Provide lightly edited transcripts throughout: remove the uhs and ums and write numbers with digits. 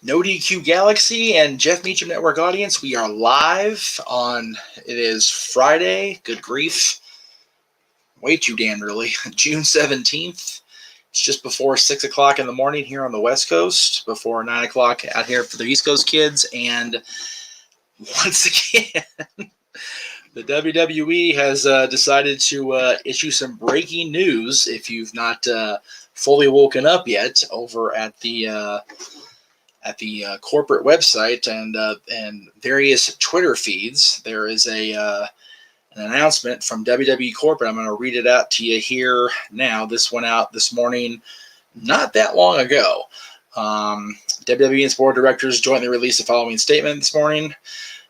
No DQ Galaxy and Jeff Meacham Network audience, we are live on, it is Friday, good grief, way too damn early, June 17th. It's just before 6 o'clock in the morning here on the West Coast, before 9 o'clock out here for the East Coast kids, and once again, the WWE has decided to issue some breaking news, if you've not fully woken up yet, over at the corporate website and various Twitter feeds. There is an announcement from WWE Corporate. I'm going to read it out to you here now. This went out this morning, not that long ago. WWE and its board of directors jointly released the following statement this morning.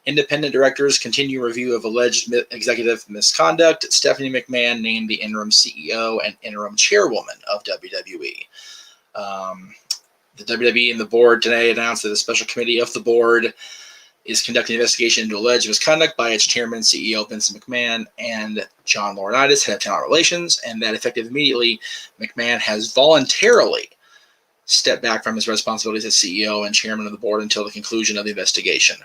Independent directors continue review of alleged executive misconduct. Stephanie McMahon named the interim CEO and interim chairwoman of WWE. The WWE and the board today announced that a special committee of the board is conducting an investigation into alleged misconduct by its chairman and CEO, Vince McMahon, and John Laurinaitis, head of talent relations, and that effective immediately, McMahon has voluntarily stepped back from his responsibilities as CEO and chairman of the board until the conclusion of the investigation.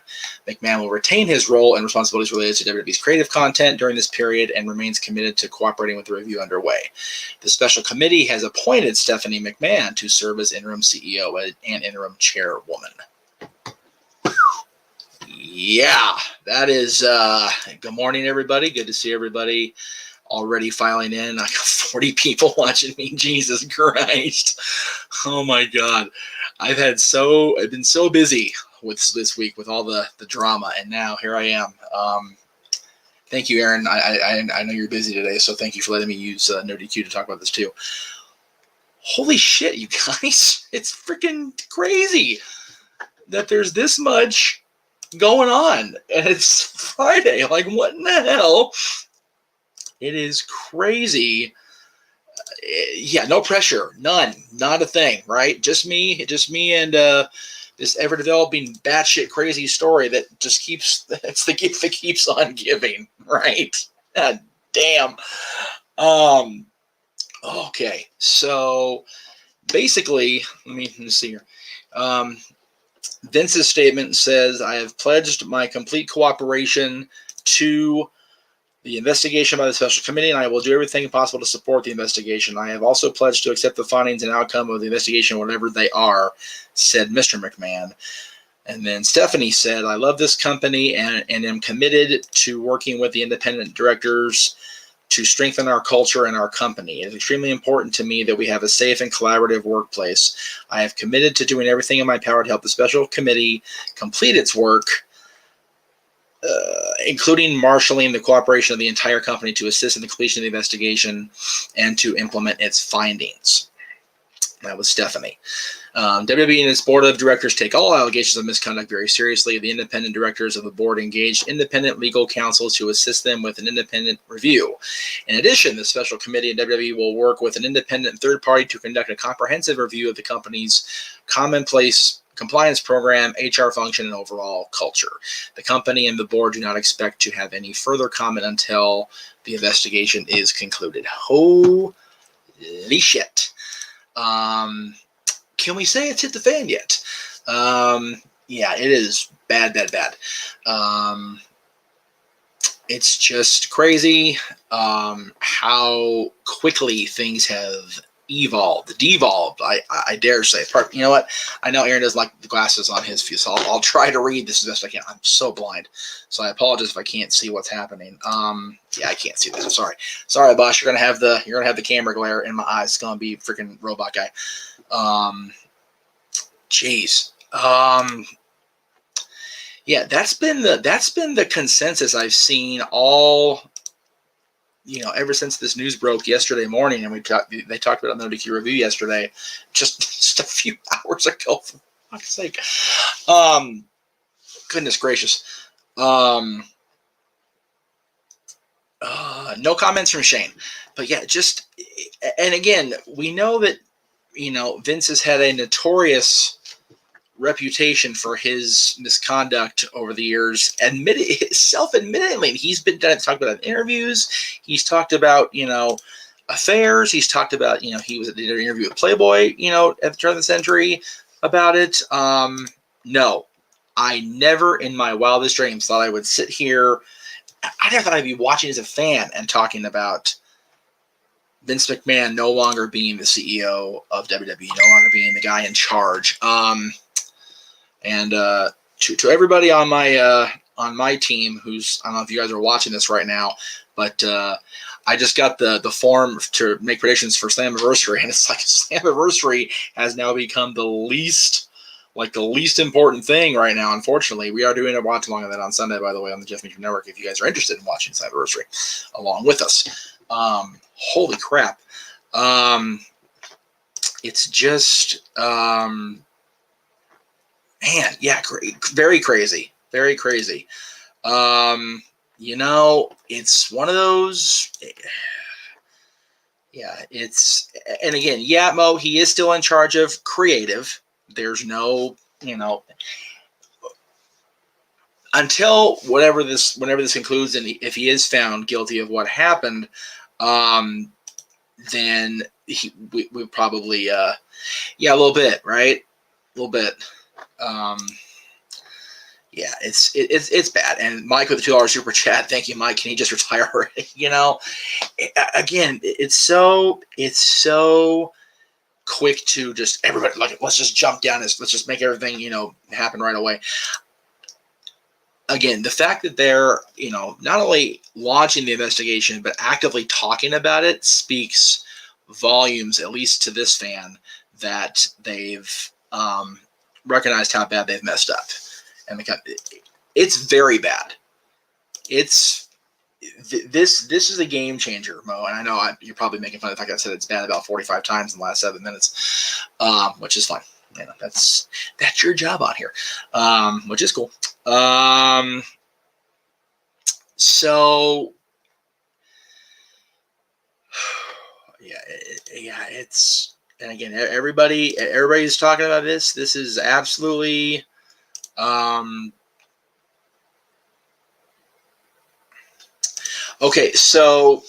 McMahon will retain his role and responsibilities related to WWE's creative content during this period and remains committed to cooperating with the review underway. The special committee has appointed Stephanie McMahon to serve as interim CEO and interim chairwoman. Yeah, that is, good morning, everybody. Good to see everybody already filing in. I got 40 people watching me. Jesus Christ. Oh my God. I've been so busy with this week with all the drama, and now here I am. Thank you, Aaron. I know you're busy today, so thank you for letting me use No DQ to talk about this too. Holy shit, you guys. It's freaking crazy that there's this much going on, and it's Friday. Like, what in the hell? It is crazy. Yeah, no pressure, none, not a thing, right? Just me, and this ever-developing batshit crazy story that just keeps—it's the gift that keeps on giving, right? God damn. Okay, so basically, let me see here. Vince's statement says, "I have pledged my complete cooperation to the investigation by the special committee, and I will do everything possible to support the investigation. I have also pledged to accept the findings and outcome of the investigation, whatever they are," said Mr. McMahon. And then Stephanie said, "I love this company and am committed to working with the independent directors to strengthen our culture and our company. It is extremely important to me that we have a safe and collaborative workplace. I have committed to doing everything in my power to help the special committee complete its work, including marshaling the cooperation of the entire company to assist in the completion of the investigation and to implement its findings." That was Stephanie. WWE and its board of directors take all allegations of misconduct very seriously. The independent directors of the board engaged independent legal counsel to assist them with an independent review. In addition, the special committee and WWE will work with an independent third party to conduct a comprehensive review of the company's commonplace compliance program, HR function, and overall culture. The company and the board do not expect to have any further comment until the investigation is concluded. Holy shit. Can we say it's hit the fan yet? Yeah, it is bad. It's just crazy how quickly things have devolved. I dare say. You know what? I know Aaron doesn't like the glasses on his view, so I'll try to read this as best I can. I'm so blind, so I apologize if I can't see what's happening. Yeah, I can't see this. I'm sorry. Sorry, boss. You're gonna have the camera glare in my eyes. It's gonna be freaking robot guy. Jeez. Yeah, that's been the consensus I've seen all. Ever since this news broke yesterday morning, and they talked about it on the DQ review yesterday, just a few hours ago, for fuck's sake. Goodness gracious. No comments from Shane. But yeah, and again, we know that, Vince has had a notorious reputation for his misconduct over the years. Self-admittedly, he's been talked about in interviews. He's talked about, affairs. He's talked about, he was at the interview with Playboy, at the turn of the century about it. No, I never in my wildest dreams thought I would sit here. I never thought I'd be watching as a fan and talking about Vince McMahon no longer being the CEO of WWE, no longer being the guy in charge. And to everybody on my team, who's, I don't know if you guys are watching this right now, but I just got the form to make predictions for Slammiversary, and it's like Slammiversary has now become the least important thing right now. Unfortunately, we are doing a watch along of that on Sunday, by the way, on the Jeff Meacham Network. If you guys are interested in watching Slammiversary along with us, holy crap! It's just man, yeah, very crazy, very crazy. It's one of those. Yeah, and again, yeah, Mo, he is still in charge of creative. There's no, until whenever this concludes, and if he is found guilty of what happened, then we probably, yeah, a little bit, right? A little bit. Yeah, it's bad. And Mike with the $2 super chat. Thank you, Mike. Can he just retire already? Again, it's so quick to just everybody let's just jump down this. Let's just make everything happen right away. Again, the fact that they're not only launching the investigation but actively talking about it speaks volumes, at least to this fan, that they've recognized how bad they've messed up. And it's very bad. This is a game changer, Mo. And I know you're probably making fun of the fact I said it's bad about 45 times in the last 7 minutes, which is fine. That's your job on here, which is cool. So yeah, it's, and again, everybody's talking about this. This is absolutely. Okay, so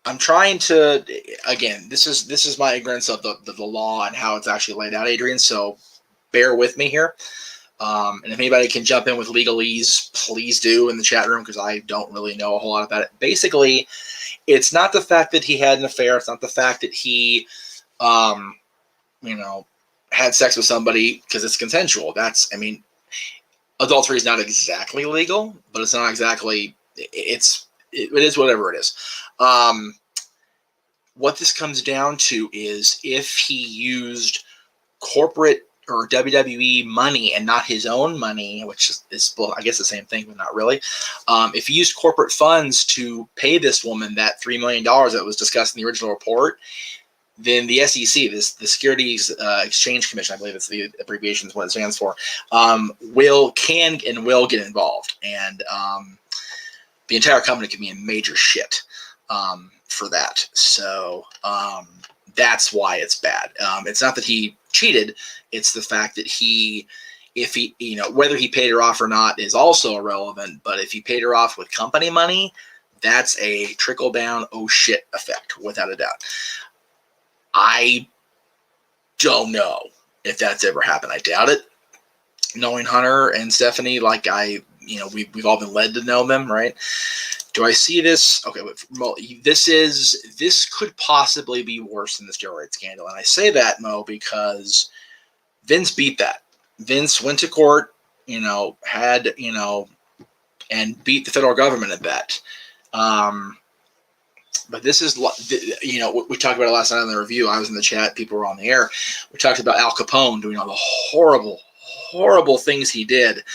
I'm trying to, again, this is my ignorance of the law and how it's actually laid out, Adrian, so bear with me here. And if anybody can jump in with legalese, please do in the chat room, because I don't really know a whole lot about it. Basically, it's not the fact that he had an affair. It's not the fact that he, had sex with somebody, because it's consensual. Adultery is not exactly legal, but it's not exactly, it is whatever it is. What this comes down to is if he used corporate or WWE money and not his own money, which is I guess the same thing, but not really. If he used corporate funds to pay this woman that $3 million that was discussed in the original report, then the SEC, the Securities Exchange Commission, I believe it's the abbreviation is what it stands for, will get involved, and the entire company can be in major shit for that. So that's why it's bad. It's not that he cheated; it's the fact that whether he paid her off or not is also irrelevant. But if he paid her off with company money, that's a trickle down oh shit effect, without a doubt. I don't know if that's ever happened. I doubt it. Knowing Hunter and Stephanie, we've all been led to know them, right? Do I see this? Okay, this could possibly be worse than the steroid scandal. And I say that, Mo, because Vince beat that. Vince went to court, and beat the federal government at that. But this is, we talked about it last night on the review. I was in the chat. People were on the air. We talked about Al Capone doing all the horrible, horrible things he did,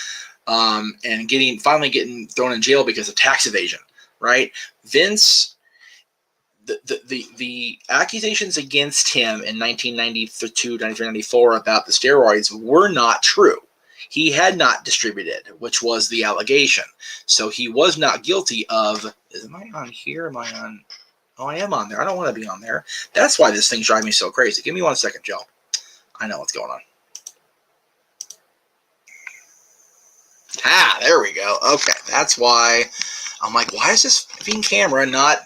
and finally getting thrown in jail because of tax evasion, right? Vince, the accusations against him in 1992, 93, 94 about the steroids were not true. He had not distributed, which was the allegation. So he was not guilty of, am I on here? Am I on? Oh, I am on there. I don't want to be on there. That's why this thing's driving me so crazy. Give me 1 second, Joe. I know what's going on. There we go. Okay, that's why I'm like, why is this camera not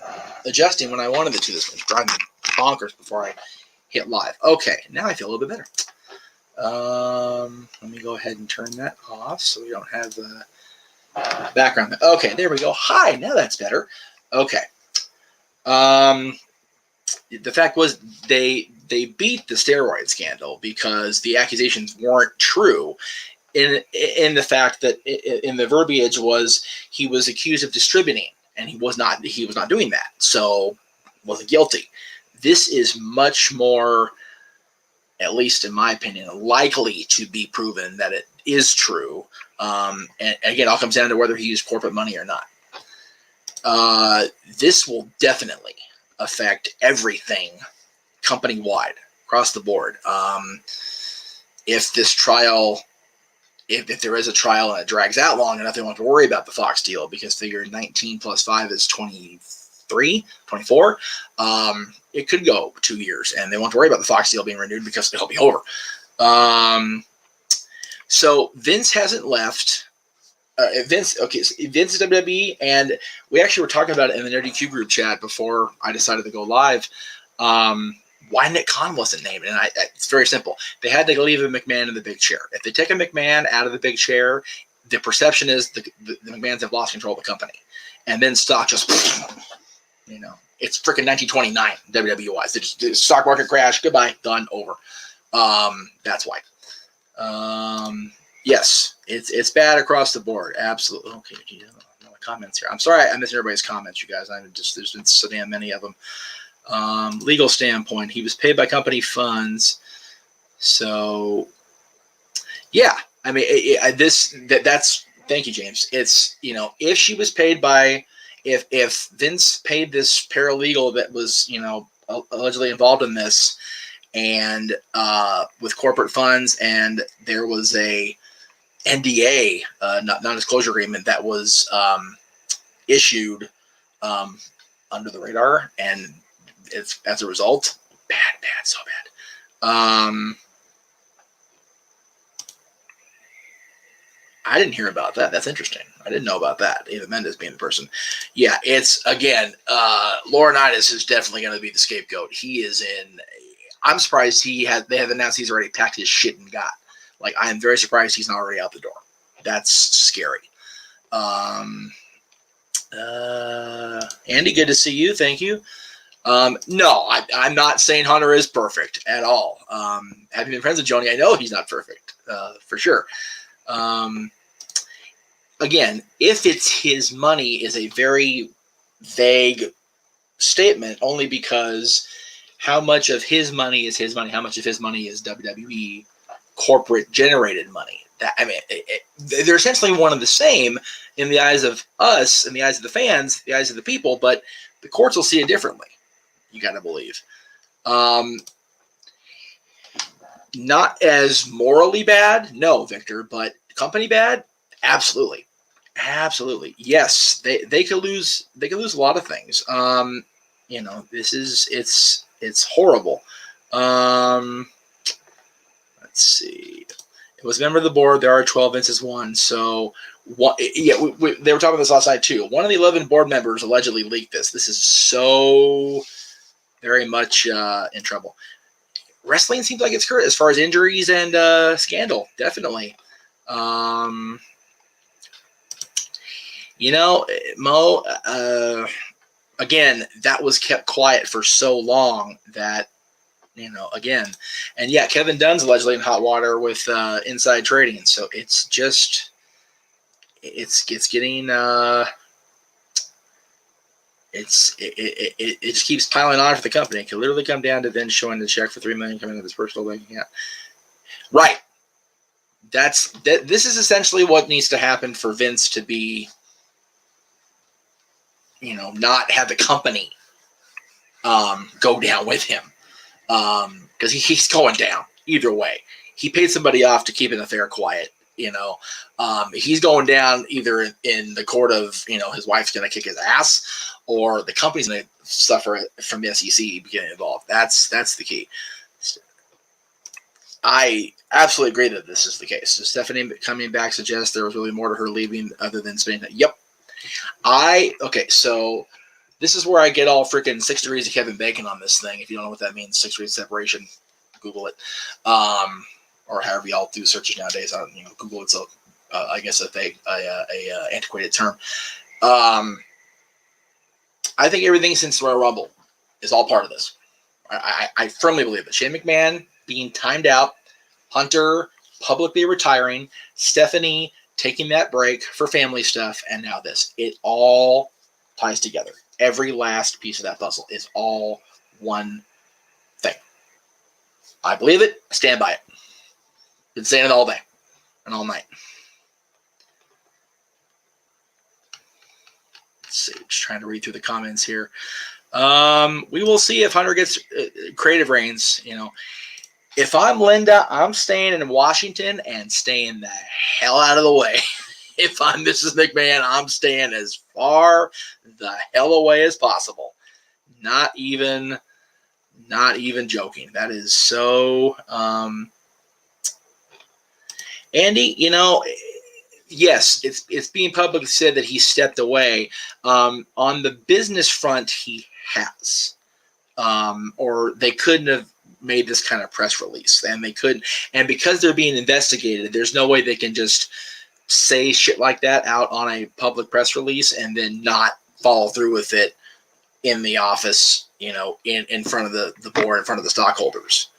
adjusting when I wanted it to? This one's driving me bonkers before I hit live. Okay, now I feel a little bit better. Let me go ahead and turn that off so we don't have the background. Okay, there we go. Hi, now that's better. Okay. The fact was they beat the steroid scandal because the accusations weren't true. In the fact that in the verbiage was he was accused of distributing and he was not doing that, so wasn't guilty. This is much more, at least in my opinion, likely to be proven that it is true. And again, it all comes down to whether he used corporate money or not. This will definitely affect everything company-wide, across the board. If this trial, if there is a trial and it drags out long enough, they won't have to worry about the Fox deal because figure 19 plus 5 is 23, 24. It could go 2 years and they won't have to worry about the Fox deal being renewed because it'll be over. So Vince hasn't left. Vince is WWE, and we actually were talking about it in the NerdQ group chat before I decided to go live. Why Nick Khan wasn't named, and it's very simple. They had to leave a McMahon in the big chair. If they take a McMahon out of the big chair, the perception is the McMahons have lost control of the company, and then stock just, it's freaking 1929 WWE wise. The stock market crash. Goodbye, done, over. That's why. Yes, it's bad across the board. Absolutely. Okay, no comments here. I'm sorry I'm missing everybody's comments, you guys. There's been so damn many of them. Legal standpoint, he was paid by company funds. So, yeah, I mean, that's thank you, James. It's, if she was paid by, if Vince paid this paralegal that was, allegedly involved in this, and with corporate funds, and there was a NDA, non-disclosure agreement that was issued under the radar, and it's as a result, so bad. I didn't hear about that. That's interesting. I didn't know about that. Eva Mendes being the person. Yeah, it's again, Laurinaitis is definitely going to be the scapegoat. He is in. I'm surprised they have announced he's already packed his shit and got. Like, I am very surprised he's not already out the door. That's scary. Andy, good to see you. Thank you. No, I'm not saying Hunter is perfect at all. Having been friends with Joni, I know he's not perfect, for sure. Again, if it's his money is a very vague statement, only because how much of his money is his money? How much of his money is WWE corporate generated money? They're essentially one and the same in the eyes of us, in the eyes of the fans, the eyes of the people, but the courts will see it differently. You got to believe. Not as morally bad, no, Victor, but company bad, absolutely, absolutely. Yes, they could lose. They could lose a lot of things. This is it's horrible. Let's see. It was a member of the board. There are 12. Vince is one. So, they were talking about this last night too. One of the 11 board members allegedly leaked this. This is so very much in trouble. Wrestling seems like it's hurt as far as injuries and scandal. Definitely. Mo, again, that was kept quiet for so long that, again, and yeah, Kevin Dunn's allegedly in hot water with inside trading. So it's just, it's getting, it just keeps piling on for the company. It could literally come down to Vince showing the check for $3 million coming out of his personal bank account. Right. This is essentially what needs to happen for Vince to be, not have the company go down with him, because he's going down either way. He paid somebody off to keep an affair quiet. He's going down either in the court of, his wife's going to kick his ass, or the company's going to suffer from the SEC getting involved. That's the key. I absolutely agree that this is the case. So Stephanie coming back suggests there was really more to her leaving other than saying that. Yep. Okay, so this is where I get all freaking 6 degrees of Kevin Bacon on this thing. If you don't know what that means, 6 degrees separation, Google it. or however y'all do searches nowadays. I don't, Google, it's I guess a antiquated term. I think everything since Royal Rumble is all part of this. I firmly believe it. Shane McMahon being timed out, Hunter publicly retiring, Stephanie taking that break for family stuff, and now this. It all ties together. Every last piece of that puzzle is all one thing. I believe it. I stand by it. Been saying it all day and all night. Let's see. Just trying to read through the comments here. We will see if Hunter gets creative reigns. If I'm Linda, I'm staying in Washington and staying the hell out of the way. If I'm Mrs. McMahon, I'm staying as far the hell away as possible. Not even joking. That is so. Andy, yes, it's being publicly said that he stepped away. On the business front, he has, or they couldn't have made this kind of press release, and they couldn't. And because they're being investigated, there's no way they can just say shit like that out on a public press release and then not follow through with it in the office, in front of the board, in front of the stockholders.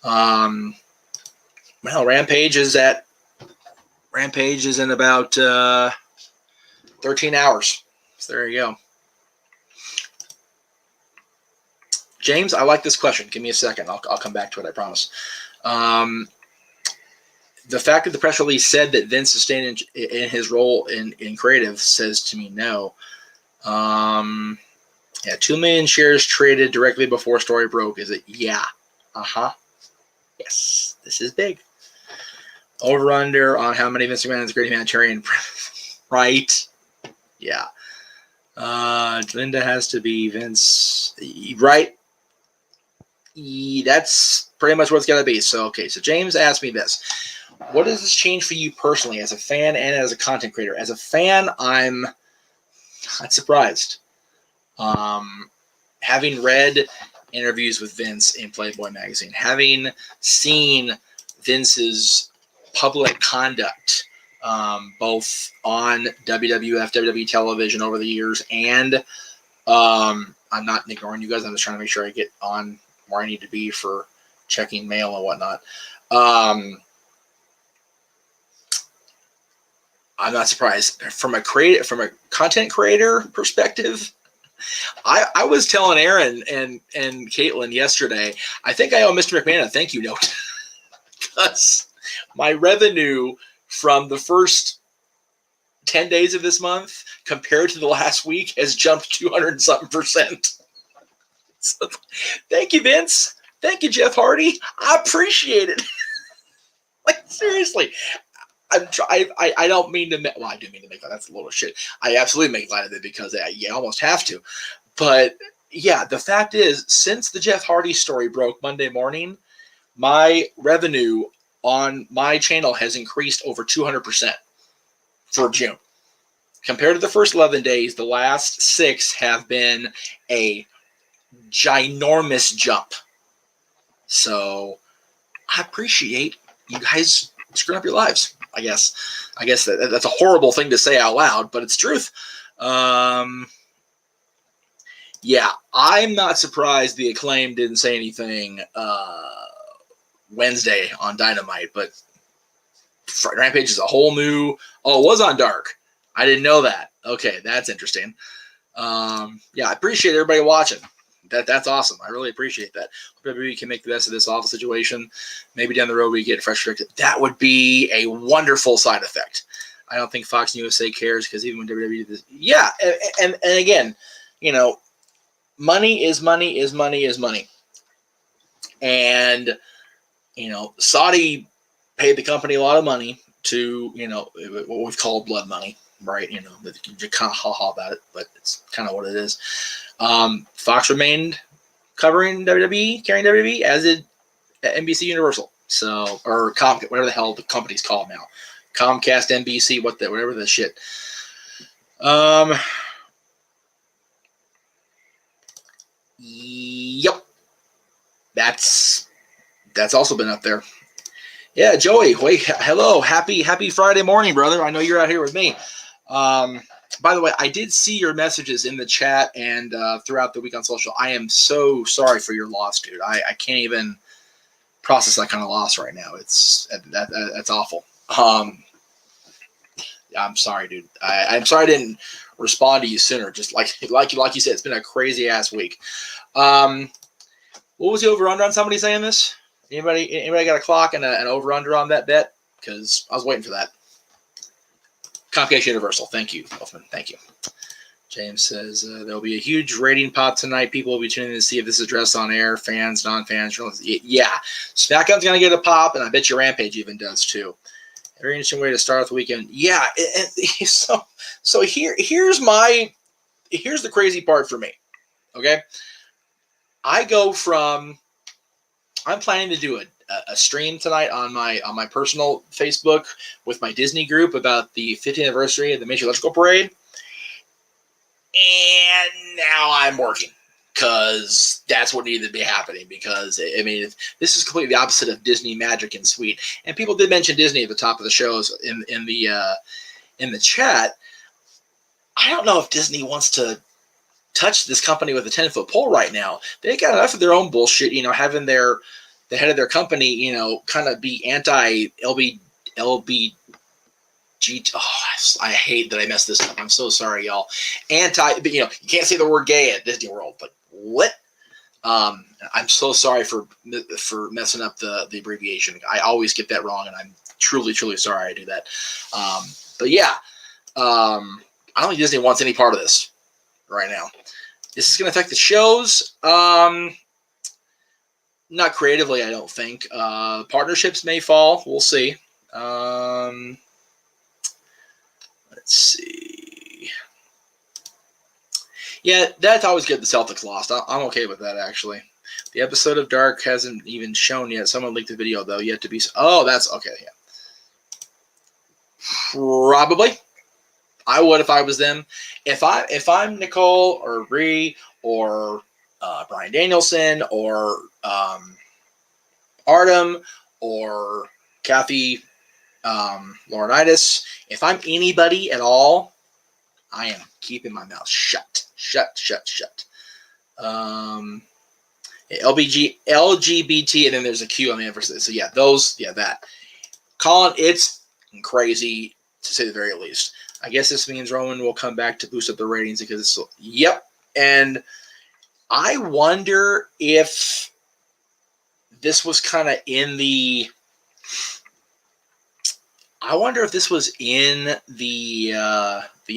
Well, Rampage is in about 13 hours. So there you go. James, I like this question. Give me a second. I'll come back to it, I promise. The fact that the press release said that Vince is staying in his role in creative says to me no. 2 million shares traded directly before story broke. Is it? Yeah. Yes. This is big. Over under on how many Vince McMahon is a great humanitarian. Right. Yeah. Linda has to be Vince. Right. That's pretty much what it's got to be. So James asked me this. What does this change for you personally as a fan and as a content creator? As a fan, I'm not surprised. Having read interviews with Vince in Playboy magazine, having seen Vince's public conduct, both on WWF, WWE television over the years, and I'm not ignoring you guys. I'm just trying to make sure I get on where I need to be for checking mail and whatnot. I'm not surprised. From a content creator perspective, I was telling Aaron and Caitlin yesterday, I think I owe Mr. McMahon a thank you note because my revenue from the first 10 days of this month compared to the last week has jumped 200-something%. So, thank you, Vince. Thank you, Jeff Hardy. I appreciate it. Like, seriously. I don't mean to – well, I do mean to make that. That's a little shit. I absolutely make light of it because you almost have to. But, yeah, the fact is, since the Jeff Hardy story broke Monday morning, my revenue on my channel has increased over 200% for June. Compared to the first 11 days, the last 6 have been a ginormous jump. So I appreciate you guys screwing up your lives. I guess that's a horrible thing to say out loud, but it's truth. Yeah, I'm not surprised the Acclaim didn't say anything Wednesday on Dynamite, but Rampage is a whole new. Oh, it was on Dark. I didn't know that. Okay, that's interesting. Yeah, I appreciate everybody watching. That's awesome. I really appreciate that. Hope we can make the best of this awful situation. Maybe down the road we get fresh directed. That would be a wonderful side effect. I don't think Fox and USA cares because even when WWE did this, yeah, and again, money is money is money is money, and Saudi paid the company a lot of money to what we've called blood money. Right, you kind of ha-ha about it, but it's kind of what it is. Fox remained covering WWE, carrying WWE, as did NBC Universal. So, or Comcast, whatever the hell the company's called now. Comcast, NBC, whatever the shit. Yep. That's also been up there. Yeah, Joey. Wait, hello. Happy Friday morning, brother. I know you're out here with me. By the way, I did see your messages in the chat and throughout the week on social. I am so sorry for your loss, dude. I can't even process that kind of loss right now. That's awful. I'm sorry, dude. I'm sorry I didn't respond to you sooner. Just like you said, it's been a crazy ass week. What was the over under on somebody saying this? Anybody got a clock and an over under on that bet? Because I was waiting for that. Comcast Universal. Thank you, Elfman. Thank you. James says there'll be a huge rating pop tonight. People will be tuning in to see if this is addressed on air. Fans, non-fans. Yeah. SmackDown's going to get a pop, and I bet you Rampage even does too. A very interesting way to start off the weekend. Yeah. So here's the crazy part for me. Okay. I'm planning to do a stream tonight on my personal Facebook with my Disney group about the 50th anniversary of the Major Electrical Parade. And now I'm working because that's what needed to be happening. Because I mean, this is completely the opposite of Disney magic and sweet. And people did mention Disney at the top of the shows in the chat. I don't know if Disney wants to touch this company with a 10-foot pole right now. They got enough of their own bullshit. Having the head of their company, kind of be anti-LBG. Oh, I hate that I messed this up. I'm so sorry, y'all. But you can't say the word gay at Disney World. But what? I'm so sorry for messing up the abbreviation. I always get that wrong, and I'm truly, truly sorry I do that. But yeah, I don't think Disney wants any part of this right now. This is going to affect the shows. Not creatively, I don't think. Partnerships may fall. We'll see. Let's see. Yeah, that's always good. The Celtics lost. I'm okay with that, actually. The episode of Dark hasn't even shown yet. Someone leaked the video, though, yet to be... Oh, that's... Okay, yeah. Probably. I would if I was them. If I'm Nicole or Bree or Bryan Danielson or Artem or Kathy Laurinaitis, if I'm anybody at all, I am keeping my mouth shut. LGBT, and then there's a Q on the end. So yeah, that. Colin, it's crazy to say the very least. I guess this means Roman will come back to boost up the ratings because it's yep. And I wonder if this was kind of in the. I wonder if this was in the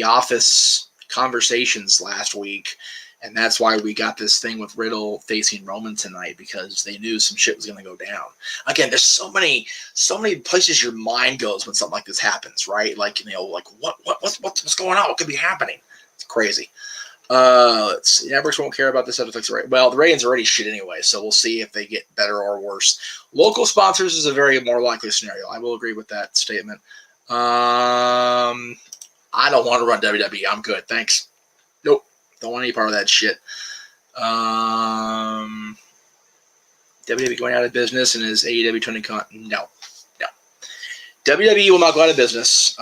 Office conversations last week, and that's why we got this thing with Riddle facing Roman tonight, because they knew some shit was going to go down. Again, there's so many places your mind goes when something like this happens, right? Like what's going on? What could be happening? It's crazy. Let's see. Networks won't care about this. Well, the ratings are already shit anyway, so we'll see if they get better or worse. Local sponsors is a very more likely scenario. I will agree with that statement. I don't want to run WWE. I'm good. Thanks. Nope. Don't want any part of that shit. WWE going out of business, and is AEW turning No. WWE will not go out of business.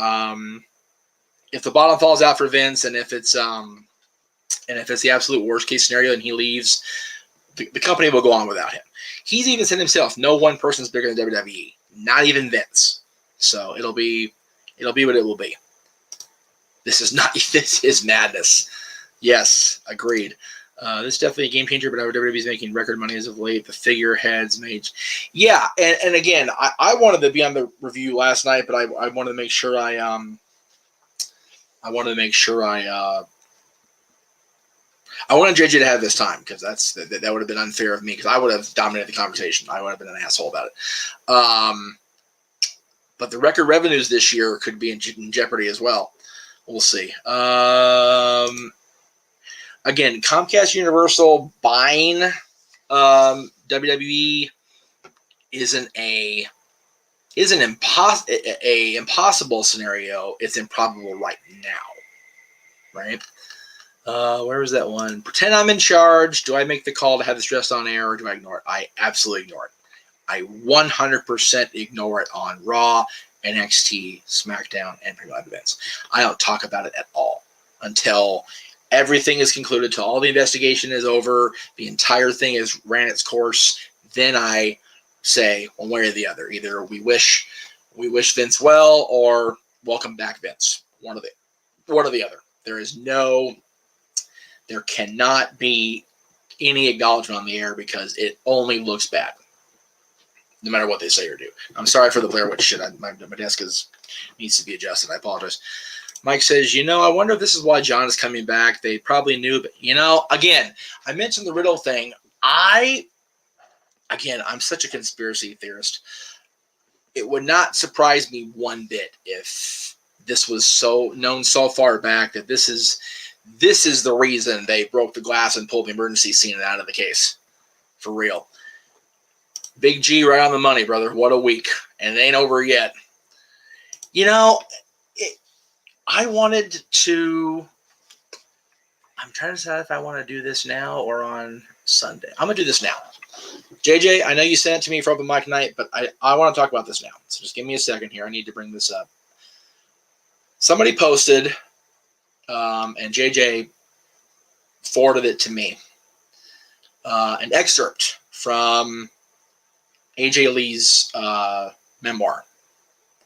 If the bottom falls out for Vince, and if it's the absolute worst case scenario and he leaves, the company will go on without him. He's even said himself, no one person's bigger than WWE, not even Vince. So it'll be what it will be. This is madness. Yes, agreed. This is definitely a game changer, but WWE is making record money as of late. The figureheads made, yeah, and again, I wanted to be on the review last night, but I wanted to make sure I wanted JJ to have this time, because that would have been unfair of me, because I would have dominated the conversation. I would have been an asshole about it. But the record revenues this year could be in jeopardy as well. We'll see. Again, Comcast Universal buying WWE isn't an impossible scenario. It's improbable right now, right? Where was that one? Pretend I'm in charge. Do I make the call to have this dressed on air, or do I ignore it? I absolutely ignore it. I 100% ignore it on Raw, NXT, SmackDown, and Premium Live events. I don't talk about it at all until everything is concluded, till all the investigation is over, the entire thing has ran its course. Then I say one way or the other. Either we wish Vince well, or welcome back Vince. One or the other. There cannot be any acknowledgement on the air, because it only looks bad, no matter what they say or do. I'm sorry for the Blair Witch shit. My desk needs to be adjusted. I apologize. Mike says, I wonder if this is why John is coming back. They probably knew, but, again, I mentioned the Riddle thing. I'm such a conspiracy theorist. It would not surprise me one bit if this was so known so far back that this is the reason they broke the glass and pulled the emergency scene out of the case. For real. Big G right on the money, brother. What a week. And it ain't over yet. I'm trying to decide if I want to do this now or on Sunday. I'm going to do this now. JJ, I know you sent it to me for open mic night, but I want to talk about this now. So just give me a second here. I need to bring this up. Somebody posted, and JJ forwarded it to me, an excerpt from AJ Lee's memoir.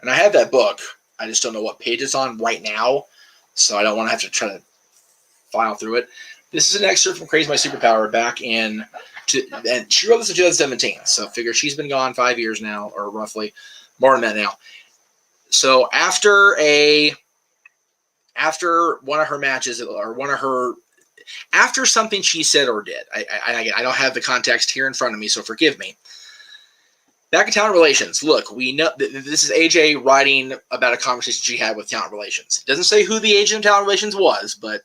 And I have that book. I just don't know what page it's on right now, so I don't want to have to try to file through it. This is an excerpt from Crazy My Superpower back in, and she wrote this in 2017, so figure she's been gone 5 years now, or roughly more than that now. So after one of her matches, or after something she said or did, I don't have the context here in front of me, so forgive me. Back in talent relations, look, we know this is AJ writing about a conversation she had with talent relations. It doesn't say who the agent of talent relations was, but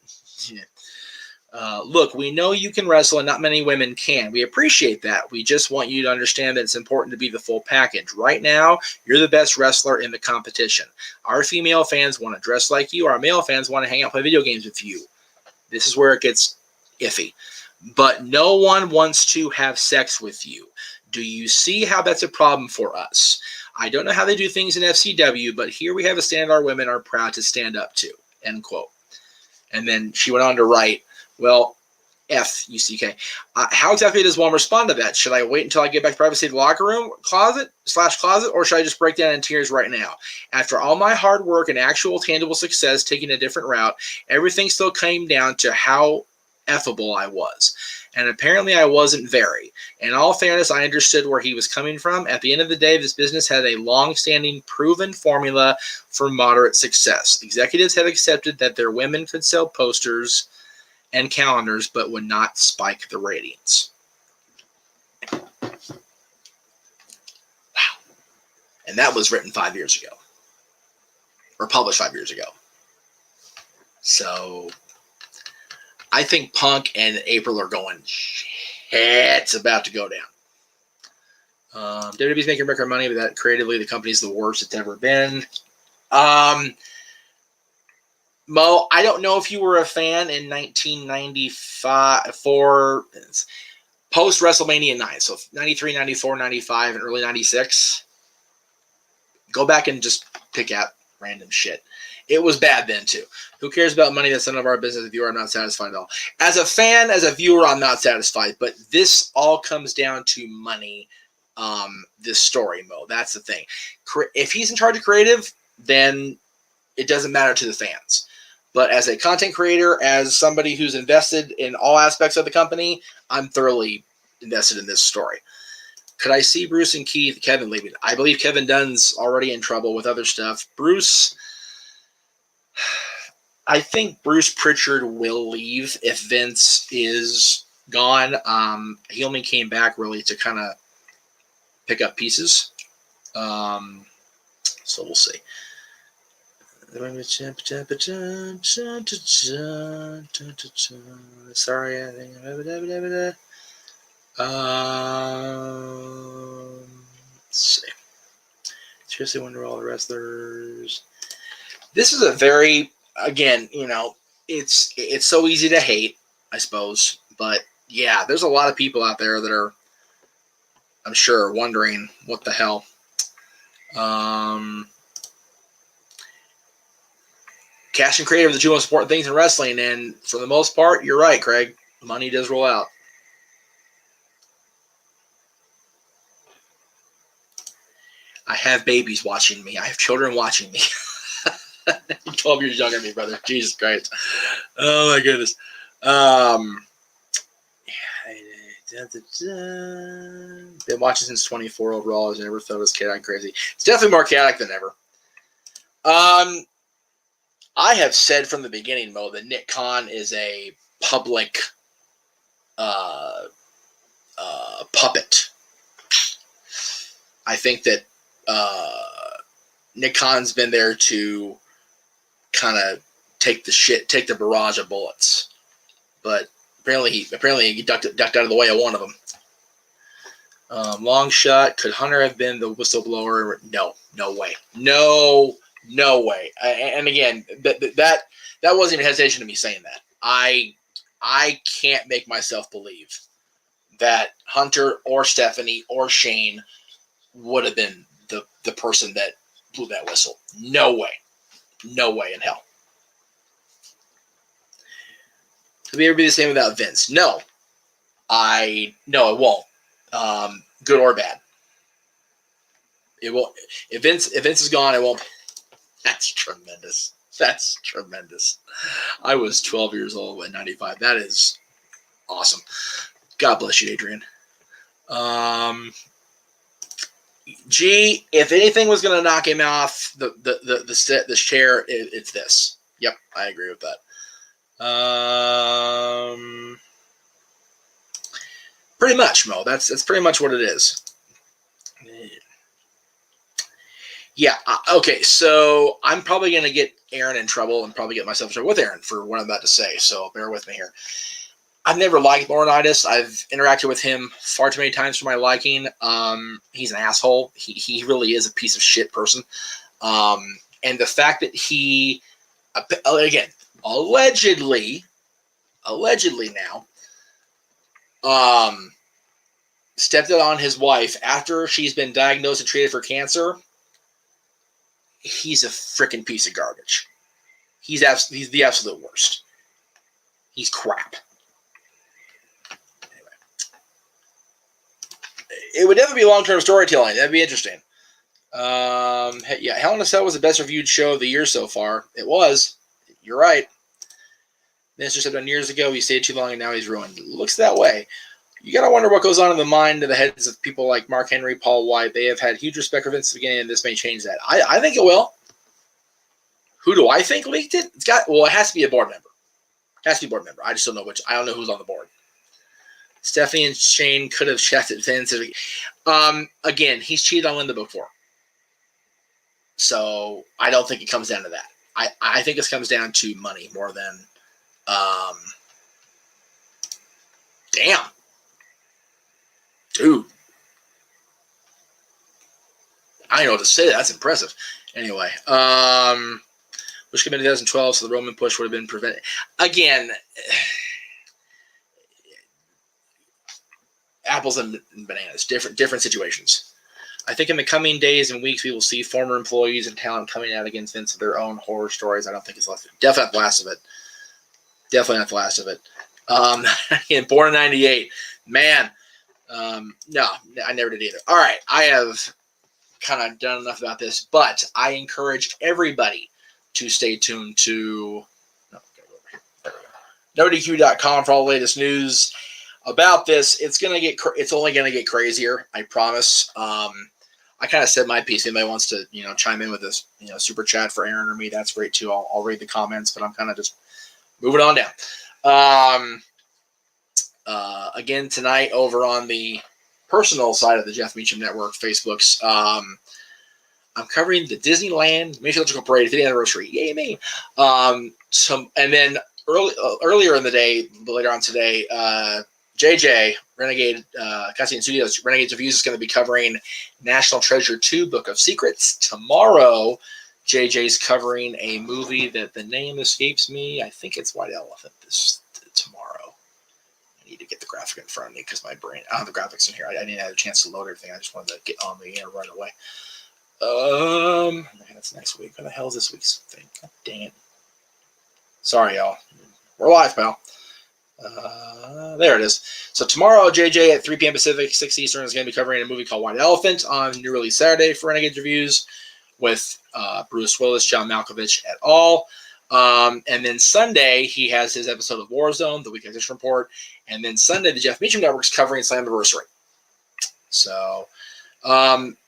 look, we know you can wrestle and not many women can. We appreciate that. We just want you to understand that it's important to be the full package. Right now, you're the best wrestler in the competition. Our female fans want to dress like you. Our male fans want to hang out and play video games with you. This is where it gets iffy. But no one wants to have sex with you. Do you see how that's a problem for us? I don't know how they do things in FCW, but here we have a standard our women are proud to stand up to, end quote. And then she went on to write, well, F-U-C-K. How exactly does one respond to that? Should I wait until I get back to privacy of the locker room, closet, or should I just break down in tears right now? After all my hard work and actual tangible success taking a different route, everything still came down to how effable I was. And apparently I wasn't very. In all fairness, I understood where he was coming from. At the end of the day, this business had a long-standing, proven formula for moderate success. Executives had accepted that their women could sell posters and calendars, but would not spike the ratings. Wow. And that was written 5 years ago. Or published 5 years ago. So I think Punk and April are going, it's about to go down. WWE's making record money, but that creatively the company's the worst it's ever been. Mo, I don't know if you were a fan in 1995 for post WrestleMania 9, so 93, 94, 95, and early 96. Go back and just pick out random shit. It was bad then, too. Who cares about money? That's none of our business. If you are not satisfied at all. As a fan, as a viewer, I'm not satisfied. But this all comes down to money, this story, Mo. That's the thing. If he's in charge of creative, then it doesn't matter to the fans. But as a content creator, as somebody who's invested in all aspects of the company, I'm thoroughly invested in this story. Could I see Bruce and Kevin leaving? I believe Kevin Dunn's already in trouble with other stuff. Bruce... I think Bruce Pritchard will leave if Vince is gone. He only came back really to kind of pick up pieces. So we'll see. Sorry, I think. Let's see. Seriously wonder all the wrestlers. This is a very, again, it's so easy to hate, I suppose. But, yeah, there's a lot of people out there that are I'm sure, wondering what the hell. Cash and creative are the two most important things in wrestling, and for the most part, you're right, Craig. Money does roll out. I have babies watching me. I have children watching me. 12 years younger than me, brother. Jesus Christ. Oh, my goodness. Been watching since 24 overall. I've never felt as chaotic crazy. It's definitely more chaotic than ever. I have said from the beginning, Mo, that Nick Khan is a public puppet. I think that Nick Khan's been there to kind of take the barrage of bullets, but apparently he ducked out of the way of one of them. Long shot. Could Hunter have been the whistleblower? No way. No way. And again, that wasn't even hesitation to me saying that. I can't make myself believe that Hunter or Stephanie or Shane would have been the person that blew that whistle. No way in hell. Could it ever be the same without Vince? No, it won't. Good or bad. It won't. If Vince is gone, it won't. That's tremendous. I was 12 years old in 95. That is awesome. God bless you, Adrian. If anything was going to knock him off the chair, it's this. Yep, I agree with that. Pretty much, Mo. That's pretty much what it is. Yeah. Okay. So I'm probably going to get Aaron in trouble and probably get myself in trouble with Aaron for what I'm about to say. So bear with me here. I've never liked Laurinaitis. I've interacted with him far too many times for my liking. He's an asshole. He really is a piece of shit person. And the fact that he, again, allegedly now, stepped out on his wife after she's been diagnosed and treated for cancer. He's a freaking piece of garbage. He's the absolute worst. He's crap. Anyway. It would definitely be long-term storytelling. That'd be interesting. Yeah, Hell in a Cell was the best reviewed show of the year so far. It was. You're right. Vince just said done years ago, he stayed too long and now he's ruined. It looks that way. You got to wonder what goes on in the mind of the heads of people like Mark Henry, Paul White. They have had huge respect for Vince at the beginning, and this may change that. I think it will. Who do I think leaked it? It has to be a board member. I just don't know which. I don't know who's on the board. Stephanie and Shane could have checked it Vince. Again, he's cheated on Linda before. So I don't think it comes down to that. I think this comes down to money more than damn. Dude. I don't know what to say. That's impressive. Anyway, which came in 2012, so the Roman push would have been prevented. Again, apples and bananas, different situations. I think in the coming days and weeks, we will see former employees and talent coming out against Vince with their own horror stories. I don't think it's left. Definitely not the last of it. Again, born in 98. Man, no, I never did either. All right, I have kind of done enough about this, but I encourage everybody to stay tuned to NoDQ.com for all the latest news about this. It's only gonna get crazier. I promise. I kind of said my piece. If anybody wants to, chime in with this, super chat for Aaron or me, that's great too. I'll read the comments, but I'm kind of just moving on down. Again tonight over on the personal side of the Jeff Meacham Network Facebooks, I'm covering the Disneyland Mythological Parade 50th anniversary. Yay me! And then earlier in the day, later on today, JJ Renegade Cassian Studios Renegades Reviews is going to be covering National Treasure 2: Book of Secrets. Tomorrow, JJ's covering a movie that the name escapes me. I think it's White Elephant tomorrow. need to get the graphic in front of me because my brain, I don't have the graphics in here. I didn't have a chance to load everything. I just wanted to get on the air right away. That's next week. What the hell is this week's thing? God dang it. Sorry, y'all. We're live, pal. There it is. So tomorrow, JJ at 3 p.m. Pacific, 6 Eastern is going to be covering a movie called White Elephant on New Release Saturday for Renegade Reviews with Bruce Willis, John Malkovich et al. And then Sunday, he has his episode of Warzone, the Weekly Edition Report. And then Sunday, the Jeff Meacham Network's covering Slammiversary. So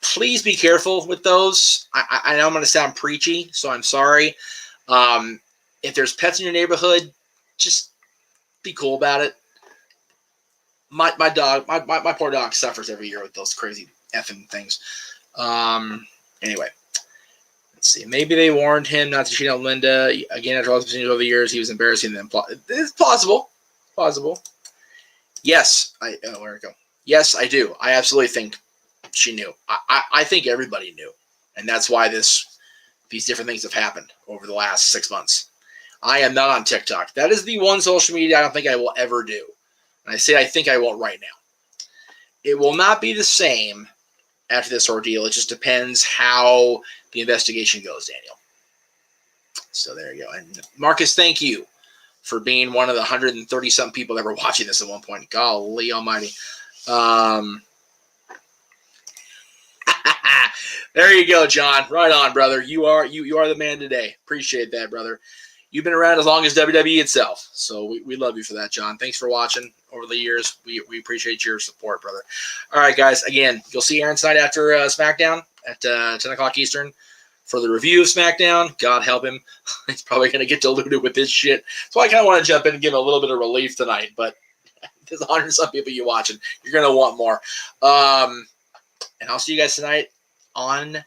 please be careful with those. I know I'm going to sound preachy, so I'm sorry. If there's pets in your neighborhood, just be cool about it. My poor dog suffers every year with those crazy effing things. Anyway, let's see. Maybe they warned him not to cheat on Linda. Again, after all the over the years, he was embarrassing them. It's possible. Yes, where'd it go? Yes, I do. I absolutely think she knew. I think everybody knew, and that's why these different things have happened over the last 6 months. I am not on TikTok. That is the one social media I don't think I will ever do. And I say I think I won't right now. It will not be the same after this ordeal. It just depends how the investigation goes, Daniel. So there you go. And Marcus, thank you for being one of the 130-something people that were watching this at one point. Golly almighty. There you go, John. Right on, brother. You are the man today. Appreciate that, brother. You've been around as long as WWE itself, so we love you for that, John. Thanks for watching over the years. We appreciate your support, brother. All right, guys. Again, you'll see Aaron tonight after SmackDown at 10 o'clock Eastern for the review of SmackDown. God help him. He's probably going to get diluted with this shit. So I kind of want to jump in and give him a little bit of relief tonight, but there's 100-some people you watching. You're going to want more. And I'll see you guys tonight on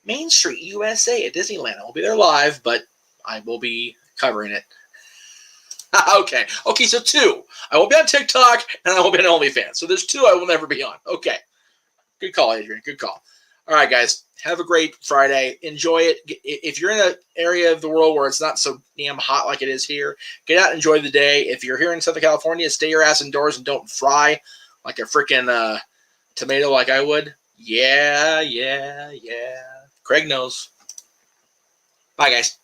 Main Street, USA at Disneyland. I won't be there live, but I will be covering it. Okay, so 2. I won't be on TikTok, and I won't be on OnlyFans. So there's 2 I will never be on. Okay. Good call, Adrian. Good call. All right, guys. Have a great Friday. Enjoy it. If you're in an area of the world where it's not so damn hot like it is here, get out and enjoy the day. If you're here in Southern California, stay your ass indoors and don't fry like a freaking tomato like I would. Yeah. Craig knows. Bye, guys.